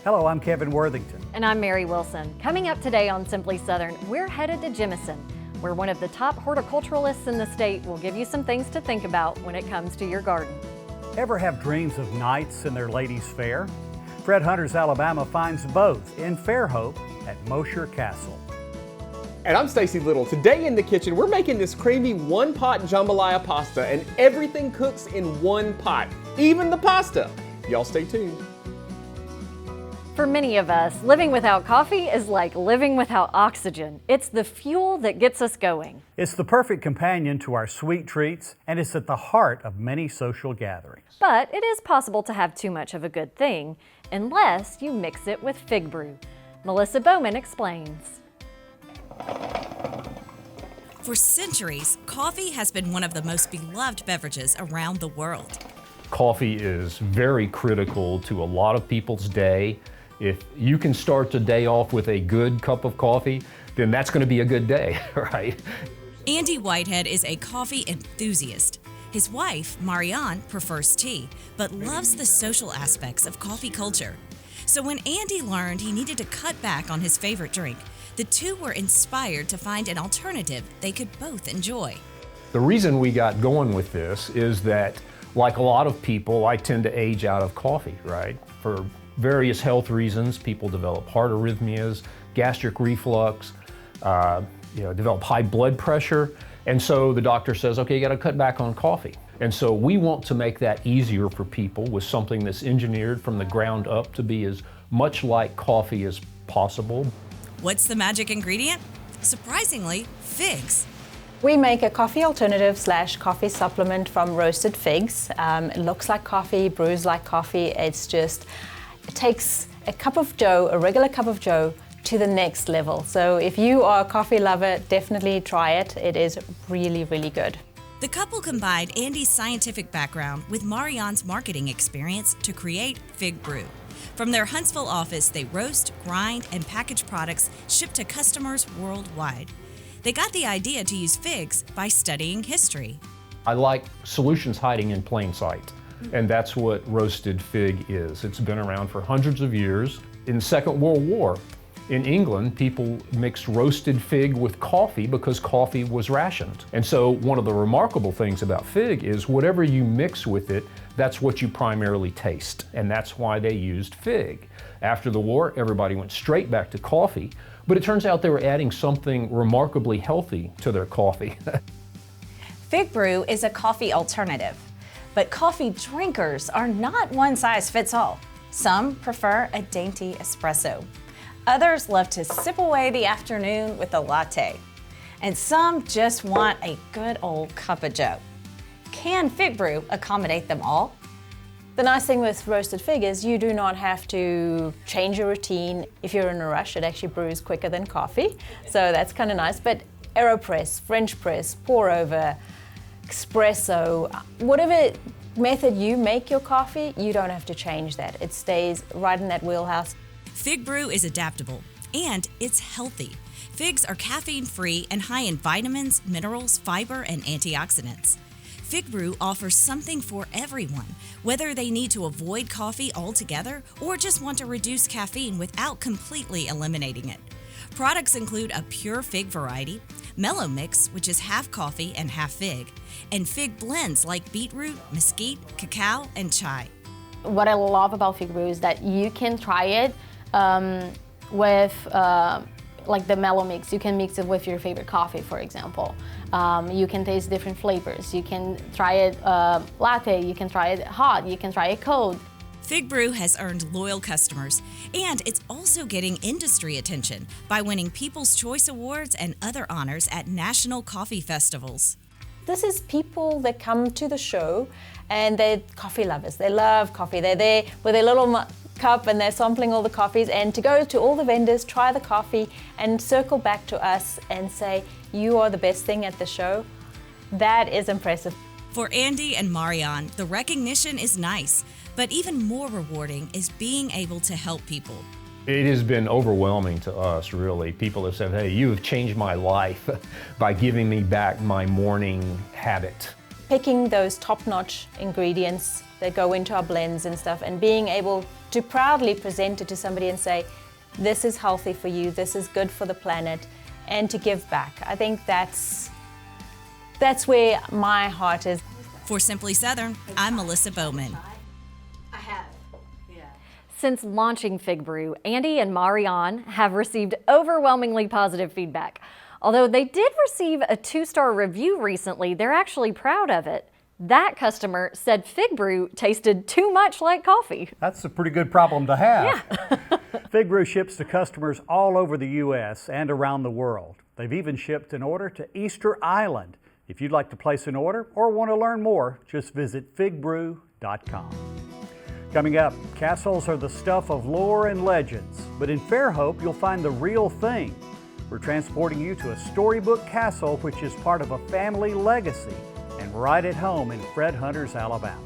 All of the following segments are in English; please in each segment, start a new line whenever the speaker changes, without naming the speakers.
Hello, I'm Kevin Worthington.
And I'm Mary Wilson. Coming up today on Simply Southern, we're headed to Jemison, where one of the top horticulturalists in the state will give you some things to think about when it comes to your garden.
Ever have dreams of nights in their ladies' fair? Fred Hunter's Alabama finds both in Fairhope at Mosher Castle.
And I'm Stacy Little. Today in the kitchen, we're making this creamy one-pot jambalaya pasta, and everything cooks in one pot, even the pasta. Y'all stay tuned.
For many of us, living without coffee is like living without oxygen. It's the fuel that gets us going.
It's the perfect companion to our sweet treats, and it's at the heart of many social gatherings.
But it is possible to have too much of a good thing, unless you mix it with FigBrew. Melissa Bowman explains.
For centuries, coffee has been one of the most beloved beverages around the world.
Coffee is very critical to a lot of people's day. If you can start the day off with a good cup of coffee, then that's going to be a good day, right?
Andy Whitehead is a coffee enthusiast. His wife, Marianne, prefers tea, but loves the social aspects of coffee culture. So when Andy learned he needed to cut back on his favorite drink, the two were inspired to find an alternative they could both enjoy.
The reason we got going with this is that, like a lot of people, I tend to age out of coffee, right? For various health reasons, people develop heart arrhythmias, gastric reflux, develop high blood pressure. And so the doctor says, okay, you got to cut back on coffee. And so we want to make that easier for people with something that's engineered from the ground up to be as much like coffee as possible.
What's the magic ingredient? Surprisingly, figs.
We make a coffee alternative / coffee supplement from roasted figs. It looks like coffee, brews like coffee. It takes a cup of joe, a regular cup of joe, to the next level. So if you are a coffee lover, definitely try it. It is really, really good.
The couple combined Andy's scientific background with Marianne's marketing experience to create FigBrew. From their Huntsville office, they roast, grind, and package products shipped to customers worldwide. They got the idea to use figs by studying history.
I like solutions hiding in plain sight, and that's what roasted fig is. It's been around for hundreds of years. In the Second World War, in England, people mixed roasted fig with coffee because coffee was rationed. And so one of the remarkable things about fig is whatever you mix with it, that's what you primarily taste. And that's why they used fig. After the war, everybody went straight back to coffee, but it turns out they were adding something remarkably healthy to their coffee.
FigBrew is a coffee alternative, but coffee drinkers are not one size fits all. Some prefer a dainty espresso. Others love to sip away the afternoon with a latte. And some just want a good old cup of joe. Can FigBrew accommodate them all?
The nice thing with roasted fig is you do not have to change your routine. If you're in a rush, it actually brews quicker than coffee. So that's kind of nice. But AeroPress, French press, pour over, espresso, whatever method you make your coffee, you don't have to change that. It stays right in that wheelhouse.
FigBrew is adaptable, and it's healthy. Figs are caffeine-free and high in vitamins, minerals, fiber, and antioxidants. FigBrew offers something for everyone, whether they need to avoid coffee altogether or just want to reduce caffeine without completely eliminating it. Products include a pure fig variety, mellow mix, which is half coffee and half fig, and fig blends like beetroot, mesquite, cacao, and chai.
What I love about FigBrew is that you can try it with like the mellow mix. You can mix it with your favorite coffee, for example. You can taste different flavors. You can try it latte, you can try it hot, you can try it cold.
FigBrew has earned loyal customers, and it's also getting industry attention by winning People's Choice Awards and other honors at national coffee festivals.
This is people that come to the show and they're coffee lovers. They love coffee. They're there with their little cup and they're sampling all the coffees, and to go to all the vendors, try the coffee and circle back to us and say, you are the best thing at the show. That is impressive.
For Andy and Marianne, the recognition is nice, but even more rewarding is being able to help people.
It has been overwhelming to us, really. People have said, hey, you have changed my life by giving me back my morning habit.
Picking those top-notch ingredients that go into our blends and stuff, and being able to proudly present it to somebody and say, this is healthy for you, this is good for the planet, and to give back. I think that's where my heart is.
For Simply Southern, I'm Melissa Bowman.
Since launching FigBrew, Andy and Marianne have received overwhelmingly positive feedback. Although they did receive a 2-star review recently, they're actually proud of it. That customer said FigBrew tasted too much like coffee.
That's a pretty good problem to have.
Yeah.
FigBrew ships to customers all over the U.S. and around the world. They've even shipped an order to Easter Island. If you'd like to place an order or want to learn more, just visit figbrew.com. Coming up, castles are the stuff of lore and legends, but in Fairhope you'll find the real thing. We're transporting you to a storybook castle which is part of a family legacy and right at home in Fred Hunter's, Alabama.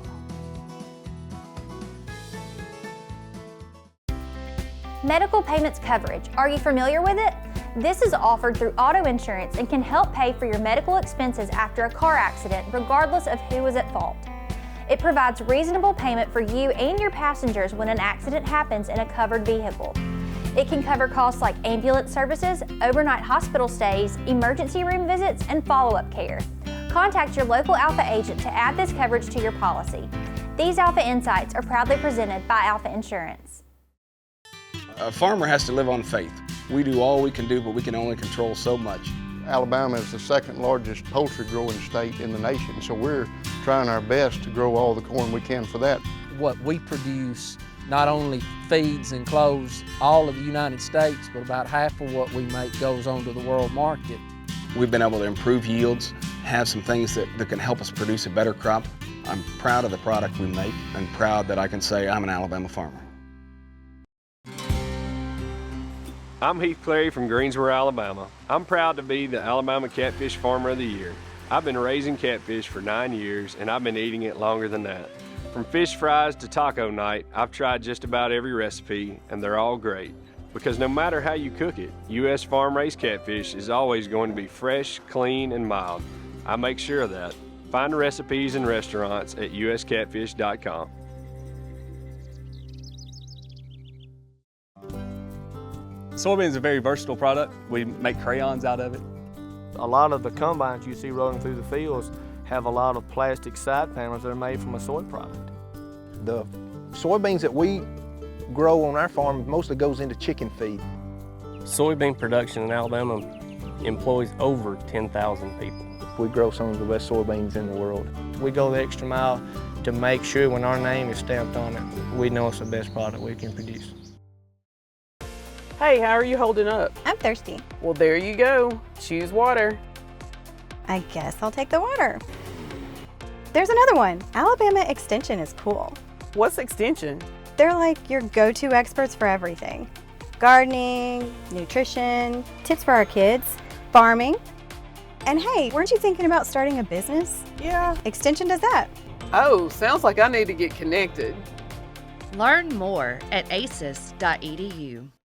Medical payments coverage. Are you familiar with it? This is offered through auto insurance and can help pay for your medical expenses after a car accident, regardless of who was at fault. It provides reasonable payment for you and your passengers when an accident happens in a covered vehicle. It can cover costs like ambulance services, overnight hospital stays, emergency room visits, and follow-up care. Contact your local Alpha agent to add this coverage to your policy. These Alpha Insights are proudly presented by Alpha Insurance.
A farmer has to live on faith. We do all we can do, but we can only control so much.
Alabama is the second largest poultry growing state in the nation, so we're trying our best to grow all the corn we can for that.
What we produce not only feeds and clothes all of the United States, but about half of what we make goes on to the world market.
We've been able to improve yields, have some things that can help us produce a better crop. I'm proud of the product we make and proud that I can say I'm an Alabama farmer.
I'm Heath Clary from Greensboro, Alabama. I'm proud to be the Alabama Catfish Farmer of the Year. I've been raising catfish for 9 years and I've been eating it longer than that. From fish fries to taco night, I've tried just about every recipe and they're all great. Because no matter how you cook it, U.S. farm-raised catfish is always going to be fresh, clean, and mild. I make sure of that. Find the recipes and restaurants at uscatfish.com.
Soybean is a very versatile product. We make crayons out of it.
A lot of the combines you see rolling through the fields have a lot of plastic side panels that are made from a soy product.
The soybeans that we grow on our farm mostly goes into chicken feed.
Soybean production in Alabama employs over 10,000 people.
We grow some of the best soybeans in the world.
We go the extra mile to make sure when our name is stamped on it, we know it's the best product we can produce.
Hey, how are you holding up?
I'm thirsty.
Well, there you go. Choose water.
I guess I'll take the water. There's another one. Alabama Extension is cool.
What's Extension?
They're like your go-to experts for everything. Gardening, nutrition, tips for our kids, farming. And hey, weren't you thinking about starting a business?
Yeah.
Extension does that.
Oh, sounds like I need to get connected.
Learn more at aces.edu.